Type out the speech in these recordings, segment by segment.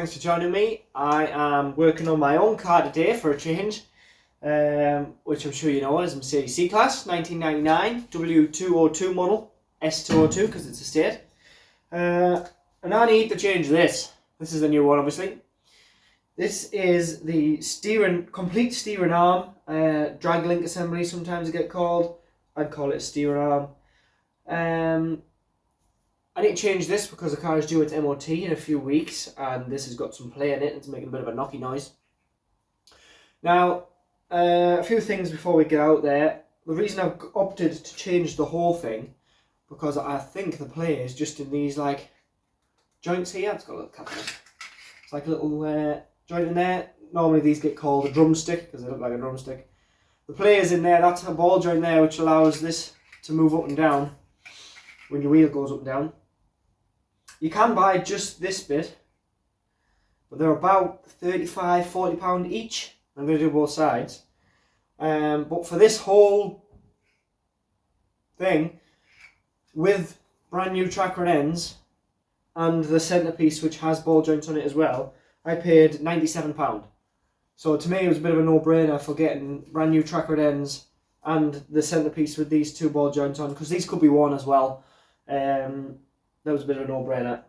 thanks for joining me. I am working on my own car today for a change, which I'm sure you know is a Mercedes C-Class 1999 W202 model, S202 because it's a state. And I need to change this. This is the new one, obviously. This is the complete steering arm, drag link assembly sometimes it get called. I'd call it a steering arm. I need to change this because the car is due its MOT in a few weeks and this has got some play in it and it's making a bit of a knocky noise. Now, a few things before we get out there. The reason I've opted to change the whole thing, because I think the play is just in these like joints here. It's got a little cap on it. It's like a little joint in there. Normally these get called a drumstick because they look like a drumstick. The play is in there. That's a ball joint there which allows this to move up and down when your wheel goes up and down. You can buy just this bit, but they're about £35–40 each. I'm going to do both sides. But for this whole thing, with brand new track rod ends and the centrepiece which has ball joints on it as well, I paid £97. So to me it was a bit of a no-brainer for getting brand new track rod ends and the centrepiece with these two ball joints on, because these could be worn as well. That was a bit of a no-brainer.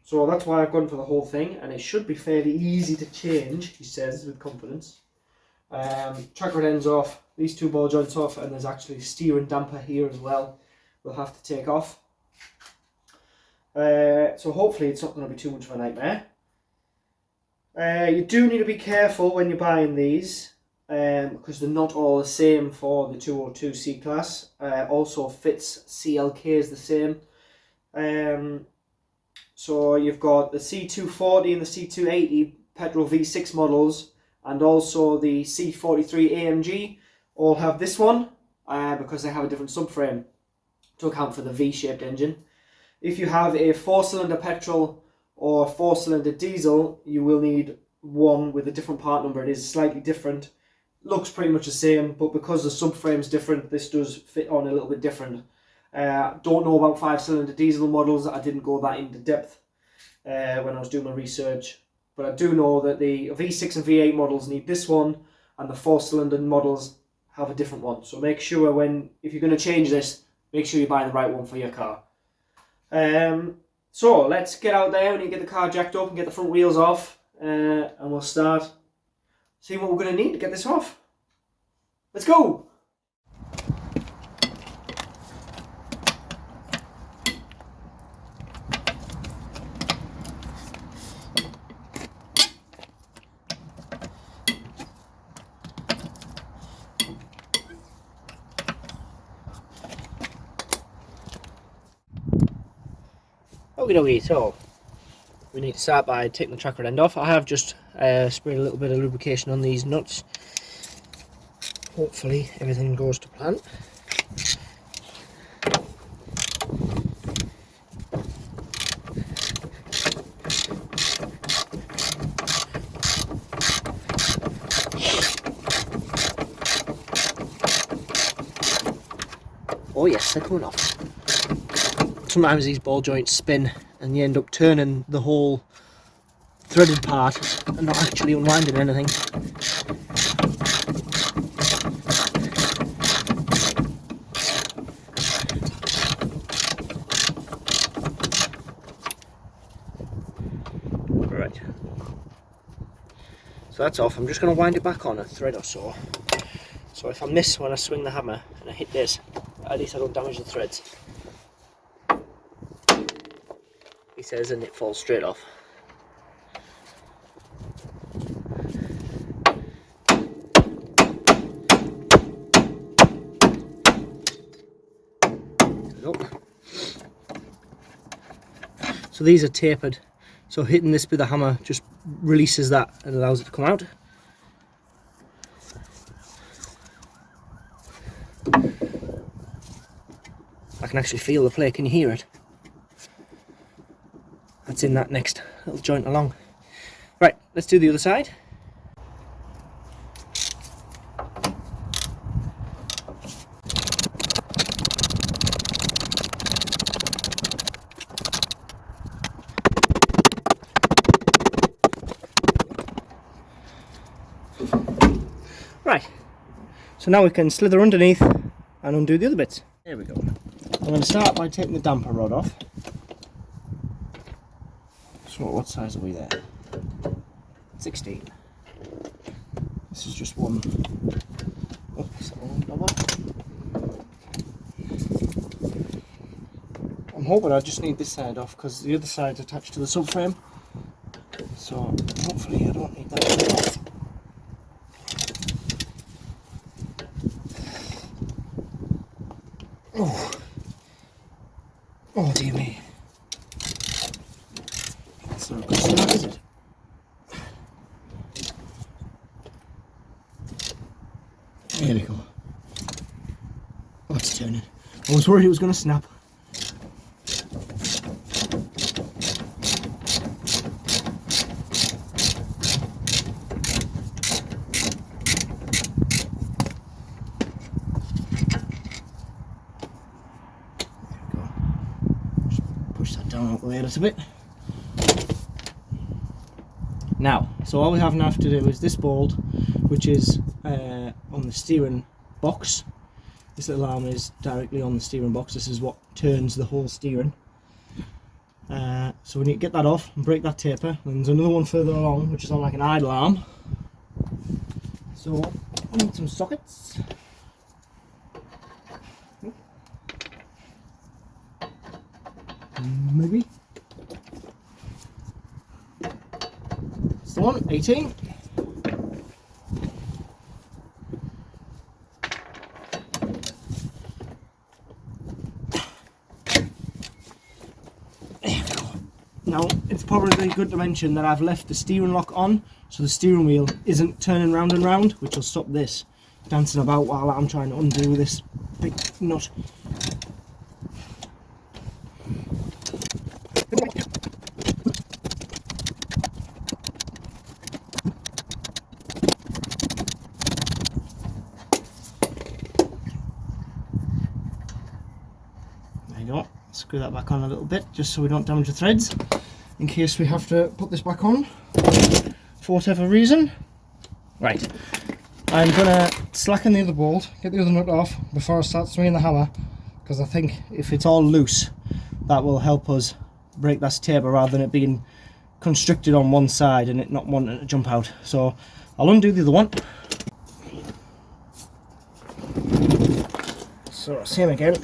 So that's why I've gone for the whole thing, and it should be fairly easy to change, he says with confidence. Track rod ends off, these two ball joints off, and there's actually a steering damper here as well we'll have to take off. So hopefully it's not going to be too much of a nightmare. You do need to be careful when you're buying these, because they're not all the same for the 202 C-Class. Also fits CLK is the same. So you've got the C240 and the C280 petrol V6 models, and also the C43 AMG all have this one, because they have a different subframe to account for the V-shaped engine. If you have a 4-cylinder petrol or 4-cylinder diesel, you will need one with a different part number. It is slightly different. Looks pretty much the same, but because the subframe is different, this does fit on a little bit different. Don't know about 5-cylinder diesel models. I didn't go that into depth when I was doing my research, but I do know that the V6 and V8 models need this one, and the 4-cylinder models have a different one. So make sure if you're going to change this, make sure you're buying the right one for your car. So let's get out there and get the car jacked up and get the front wheels off, and we'll start seeing what we're going to need to get this off. Let's go! Okay, so we need to start by taking the track rod end off. I have just sprayed a little bit of lubrication on these nuts. Hopefully everything goes to plan. Oh yes, they're coming off. Sometimes these ball joints spin and you end up turning the whole threaded part and not actually unwinding anything. Right. So that's off. I'm just going to wind it back on a thread or so. So if I miss when I swing the hammer and I hit this, at least I don't damage the threads. He says, and it falls straight off. So these are tapered, so hitting this with a hammer just releases that and allows it to come out. I can actually feel the play, can you hear it? That's in that next little joint along. Right, let's do the other side. Right, so now we can slither underneath and undo the other bits. There we go. I'm going to start by taking the damper rod off. So what size are we there? 16. This is just one. Oh, is that one double? I'm hoping I just need this side off because the other side's attached to the subframe. So hopefully I don't need that one off. Oh, oh dear me. That's not a good start, is it? There we go. Oh, it's turning. I was worried it was going to snap. Down all the way a little bit. Now, so all we have now to do is this bolt, which is on the steering box. This little arm is directly on the steering box. This is what turns the whole steering. So we need to get that off and break that taper. And there's another one further along, which is on like an idle arm. So I need some sockets. Maybe. It's the one, 18. There we go. Now, it's probably good to mention that I've left the steering lock on, so the steering wheel isn't turning round and round, which will stop this dancing about while I'm trying to undo this big nut. Screw that back on a little bit just so we don't damage the threads in case we have to put this back on for whatever reason. Right, I'm gonna slacken the other bolt, get the other nut off before I start swinging the hammer, because I think if it's all loose that will help us break that taper rather than it being constricted on one side and it not wanting to jump out. So I'll undo the other one. So same again.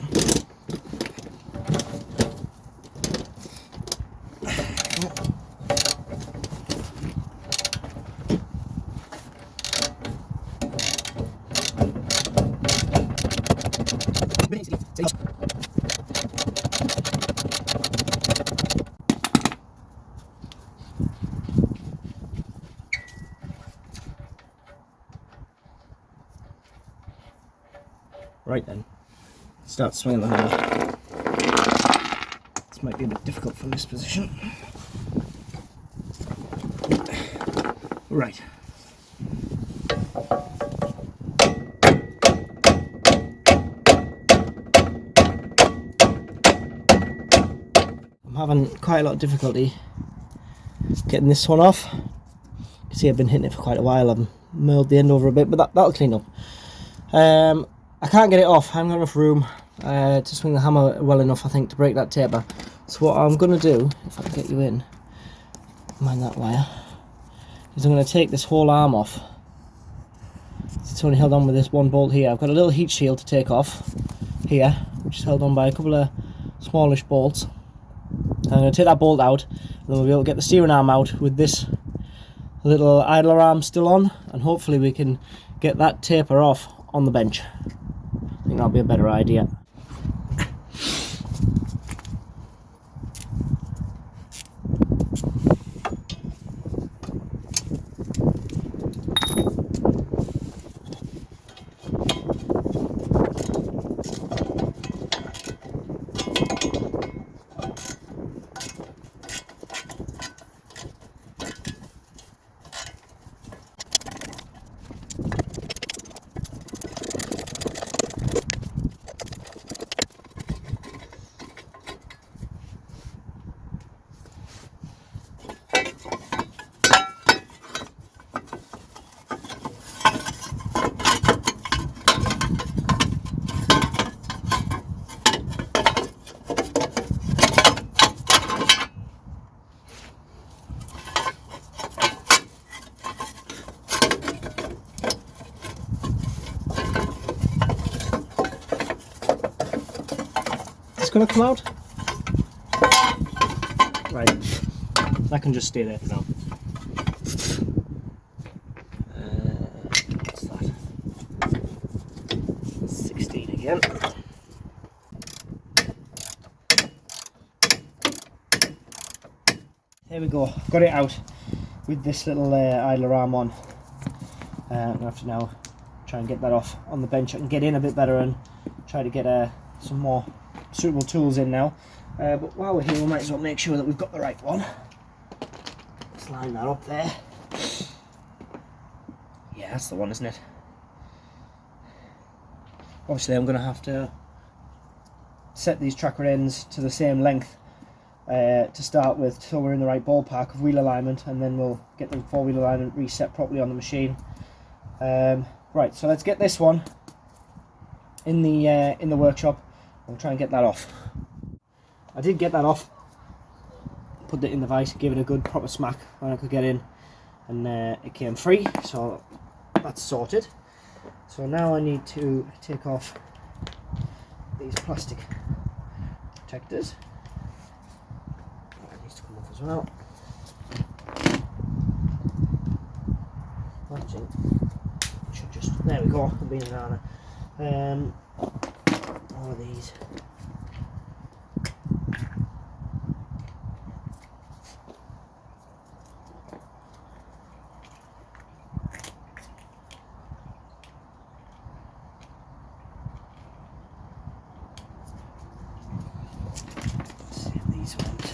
Right then, start swinging the hammer. This might be a bit difficult from this position. Right. I'm having quite a lot of difficulty getting this one off. You can see I've been hitting it for quite a while. I've milled the end over a bit, but that'll clean up. I can't get it off. I haven't got enough room to swing the hammer well enough, I think, to break that taper. So what I'm going to do, if I can get you in, mind that wire, is I'm going to take this whole arm off. It's only held on with this one bolt here. I've got a little heat shield to take off here, which is held on by a couple of smallish bolts. I'm going to take that bolt out, and then we'll be able to get the steering arm out with this little idler arm still on, and hopefully we can get that taper off on the bench. I think that'll be a better idea. going to come out. Right, that can just stay there for now. What's that? 16 again. There we go, got it out with this little idler arm on. I'm going to have to now try and get that off on the bench. I can get in a bit better and try to get some more suitable tools in now. But while we're here, we might as well make sure that we've got the right one. Let's line that up there. Yeah, that's the one, isn't it? Obviously, I'm going to have to set these tracker ends to the same length to start with, so we're in the right ballpark of wheel alignment, and then we'll get the four-wheel alignment reset properly on the machine. Right, so let's get this one in the workshop. We'll try and get that off. I did get that off, put it in the vise, give it a good proper smack when I could get in, and it came free, so that's sorted. So now I need to take off these plastic protectors. That needs to come off as well. Actually, should just, there we go, the bean banana. All of these. These ones.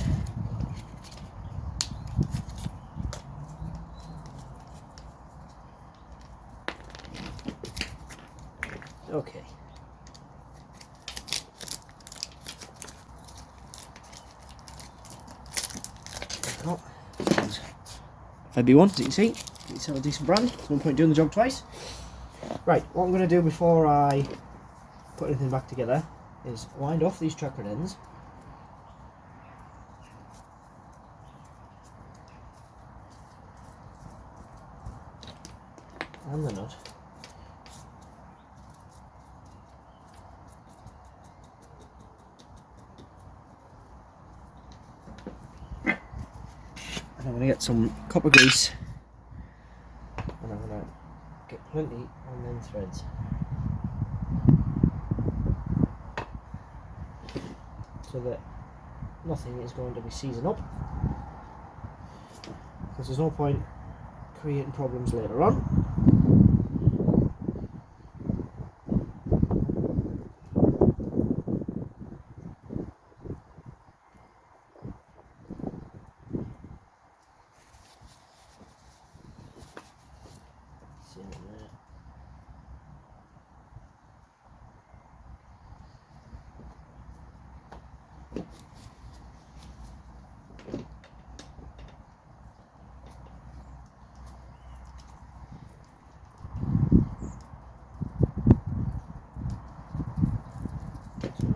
Okay. Oh, FB1, as you can see, it's a decent brand. There's no point doing the job twice. Right, what I'm going to do before I put anything back together is wind off these tracker ends. And the nut. And I'm going to get some copper grease, and I'm going to get plenty on them threads. So that nothing is going to be seizing up, because there's no point creating problems later on.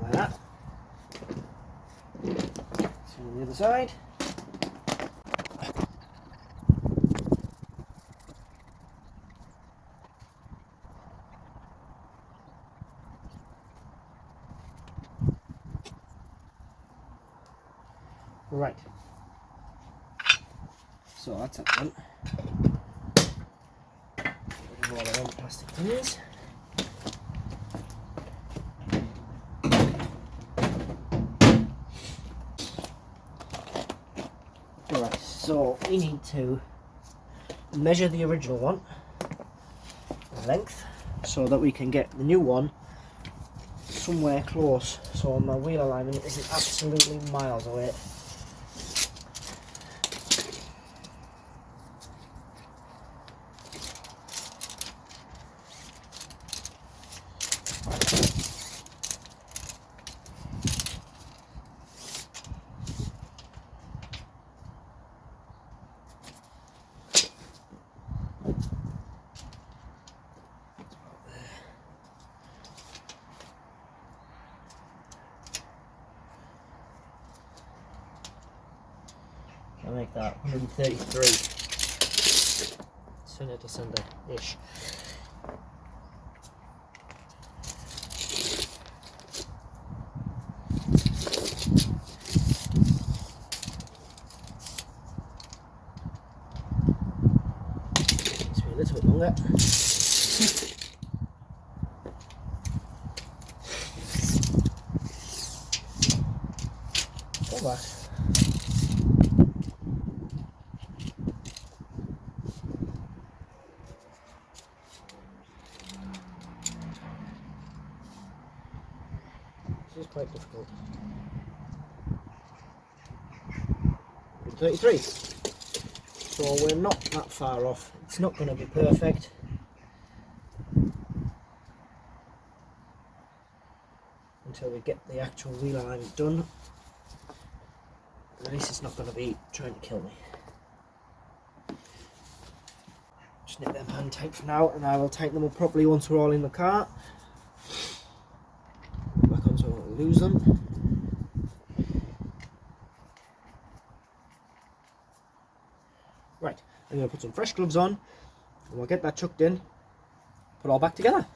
Like that. So on the other side. Right. So that's that one. All our own plastic things. Alright, so we need to measure the original one, the length, so that we can get the new one somewhere close. So my wheel alignment isn't absolutely miles away. I'll make that 133 center to center ish. longer. Go back. This is quite difficult. 33. So we're not that far off. It's not going to be perfect. Until we get the actual wheel alignment done. At least it's not going to be trying to kill me. Just nip them hand tight for now, and I will tighten them up properly once we're all in the car. Back on so I don't lose them. Right, I'm going to put some fresh gloves on, and we'll get that chucked in, put it all back together.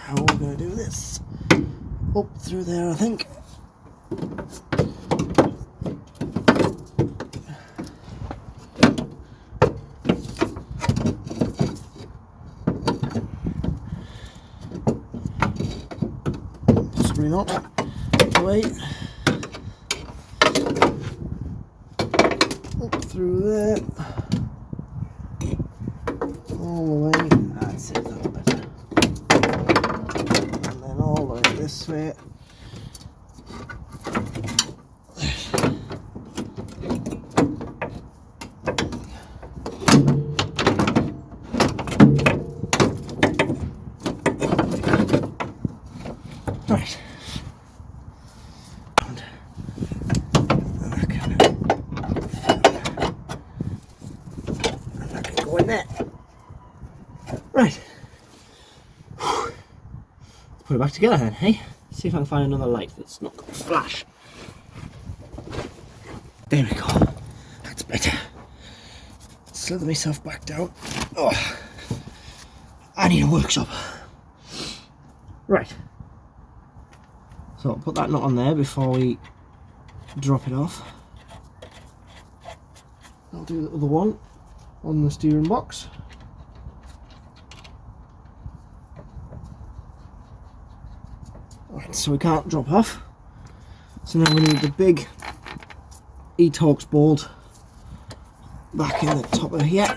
How are we going to do this? Up through there, I think. Possibly not. Wait. Up through there. All the way. That's it, that'll better. And then all the way this way. Right. And that can go in there. Right. Let's put it back together then, hey? See if I can find another light that's not going to flash. There we go. That's better. Slither myself back down. Oh, I need a workshop. Right. So I'll put that nut on there before we drop it off. I'll do the other one on the steering box. Right, so we can't drop off. So now we need the big e-Torx bolt back in the top of here.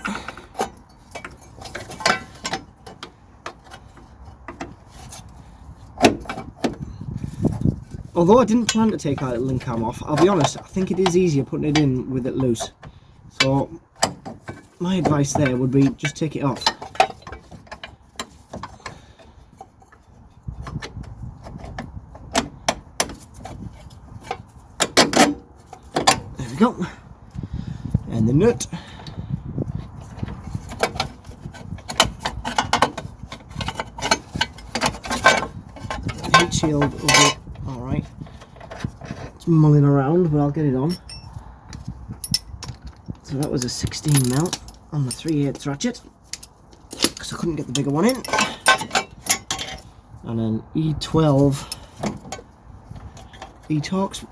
Although I didn't plan to take that link arm off, I'll be honest, I think it is easier putting it in with it loose. So my advice there would be just take it off. There we go. And the nut. Heat shield over. Alright, it's mulling around, but I'll get it on. So that was a 16mm on the 3/8 ratchet, because I couldn't get the bigger one in. And an E12 e-Torx.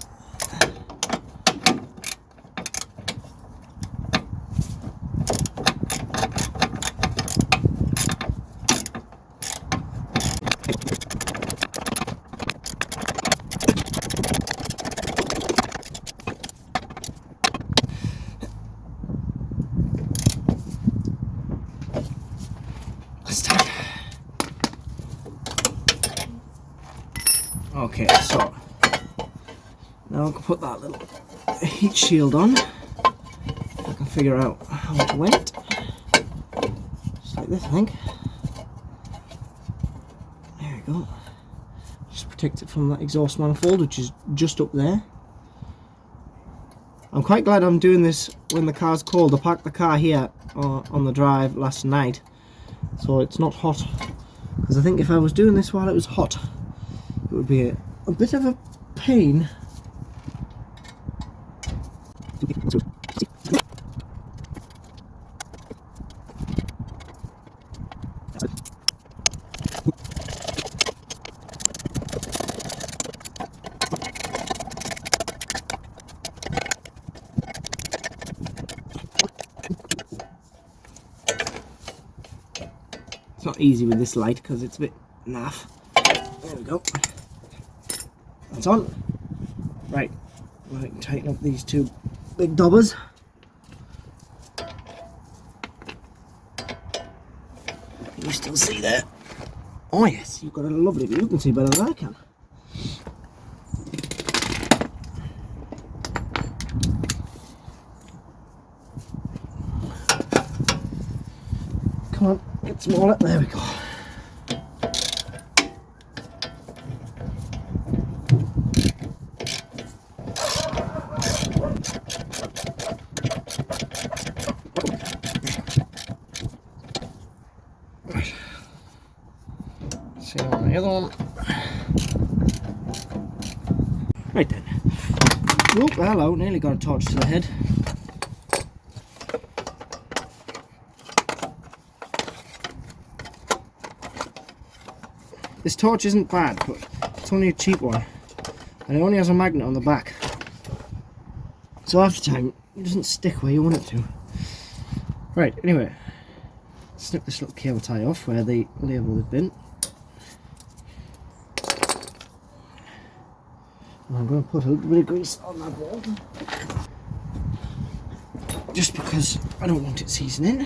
Okay, so now I can put that little heat shield on. I can figure out how it went. Just like this, I think. There we go. Just protect it from that exhaust manifold, which is just up there. I'm quite glad I'm doing this when the car's cold. I parked the car here on the drive last night, so it's not hot. Because I think if I was doing this while it was hot, it would be a bit of a pain It's not easy with this light because it's a bit naff. There we go. That's on. Right, I can tighten up these two big dobbers. Can you still see there? Oh yes, you've got a lovely view. You can see better than I can. Come on, get smaller. There we go. Right. See on the other one. Right then. Oh, hello, nearly got a torch to the head. This torch isn't bad, but it's only a cheap one. And it only has a magnet on the back. So after time, it doesn't stick where you want it to. Right, anyway. Snip this little cable tie off where the label had been. And I'm going to put a little bit of grease on that wall. Just because I don't want it seasoning.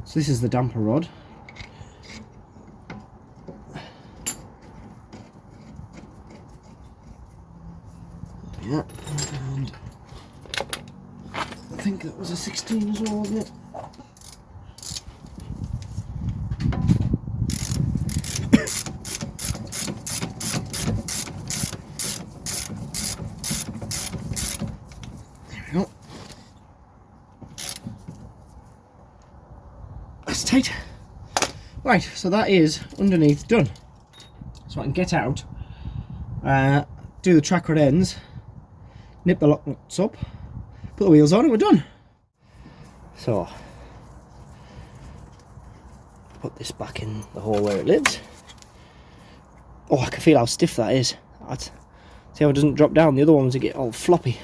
So this is the damper rod. Yeah, and I think that was a 16 as well, wasn't it? There we go. That's tight. Right, so that is underneath done. So I can get out, do the track rod ends, nip the lock nuts up, put the wheels on and we're done. So, put this back in the hole where it lives. Oh, I can feel how stiff that is. See how it doesn't drop down. The other ones get all floppy.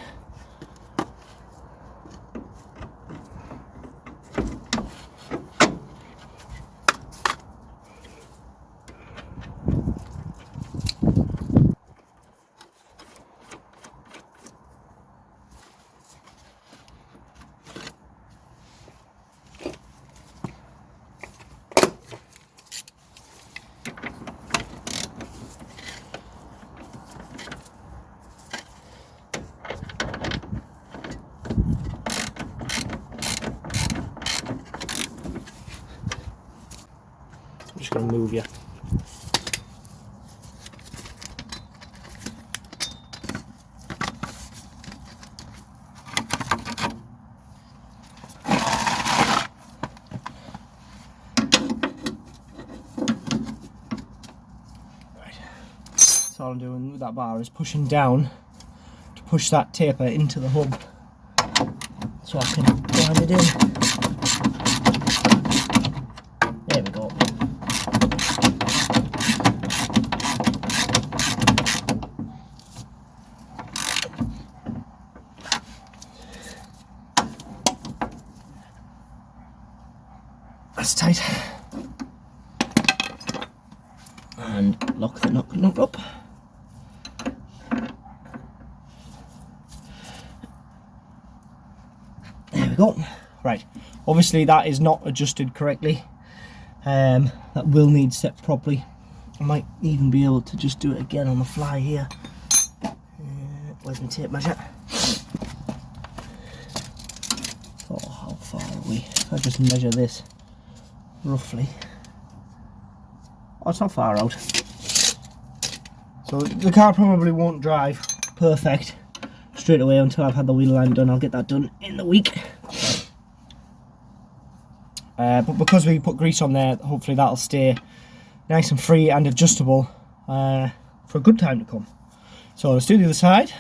I'm just going to move you. So all I'm doing with that bar is pushing down to push that taper into the hub so I can wind it in. There we go. That's tight. And lock the nut up. There we go. Right, obviously that is not adjusted correctly. That will need set properly. I might even be able to just do it again on the fly here. Where's my tape measure? Oh, how far are we? I'll just measure this roughly. Oh, it's not far out. So the car probably won't drive perfect straight away until I've had the wheel line done. I'll get that done in the week. But because we put grease on there, hopefully that'll stay nice and free and adjustable for a good time to come. So let's do the other side.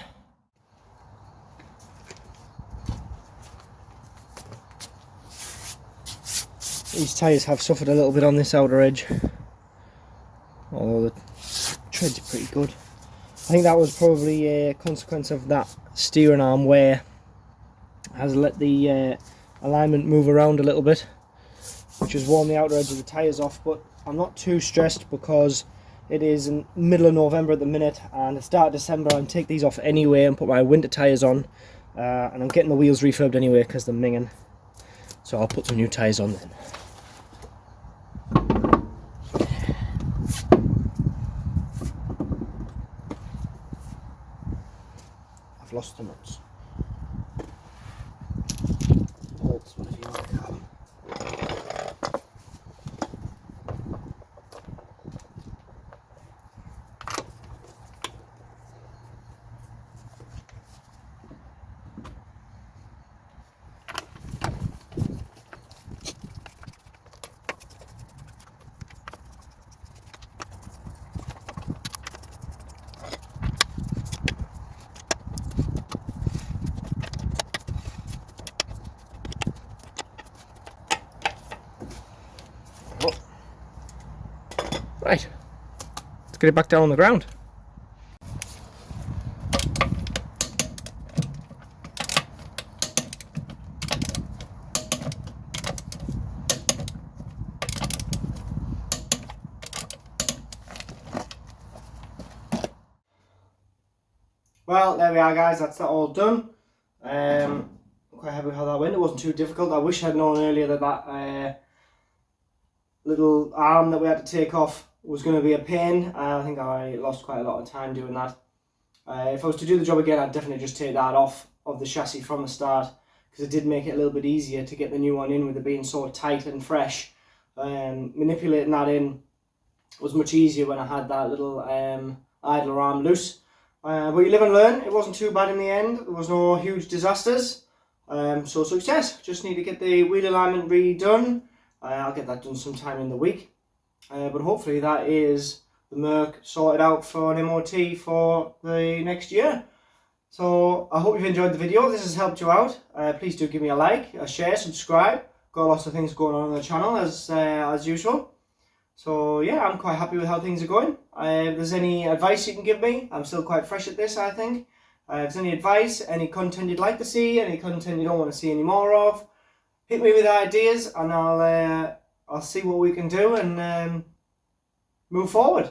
These tyres have suffered a little bit on this outer edge, although the tread's pretty good. I think that was probably a consequence of that steering arm wear. Has let the alignment move around a little bit, which has worn the outer edge of the tyres off, but I'm not too stressed because it is in middle of November at the minute, and the start of December I'll take these off anyway and put my winter tyres on, and I'm getting the wheels refurbed anyway because they're minging, so I'll put some new tyres on then. I've lost the nuts. Bolts, whatever you want to call them. Right, let's get it back down on the ground. Well, there we are, guys. That's that all done. I'm quite happy with how that went. It wasn't too difficult. I wish I'd known earlier that that little arm that we had to take off was going to be a pain. I think I lost quite a lot of time doing that. If I was to do the job again, I'd definitely just take that off of the chassis from the start, because it did make it a little bit easier to get the new one in with it being so tight and fresh. Manipulating that in was much easier when I had that little idler arm loose. But you live and learn. It wasn't too bad in the end. There was no huge disasters. So success. Just need to get the wheel alignment redone. I'll get that done sometime in the week. But hopefully that is the Merc sorted out for an MOT for the next year. So I hope you've enjoyed the video. If this has helped you out, please do give me a like, a share, subscribe. Got lots of things going on the channel as usual. So yeah, I'm quite happy with how things are going. If there's any advice you can give me, I'm still quite fresh at this, I think. If there's any advice, any content you'd like to see, any content you don't want to see any more of, hit me with ideas and I'll see what we can do and move forward.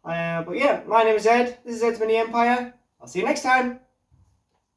But yeah, my name is Ed. This is Ed's Mini Empire. I'll see you next time.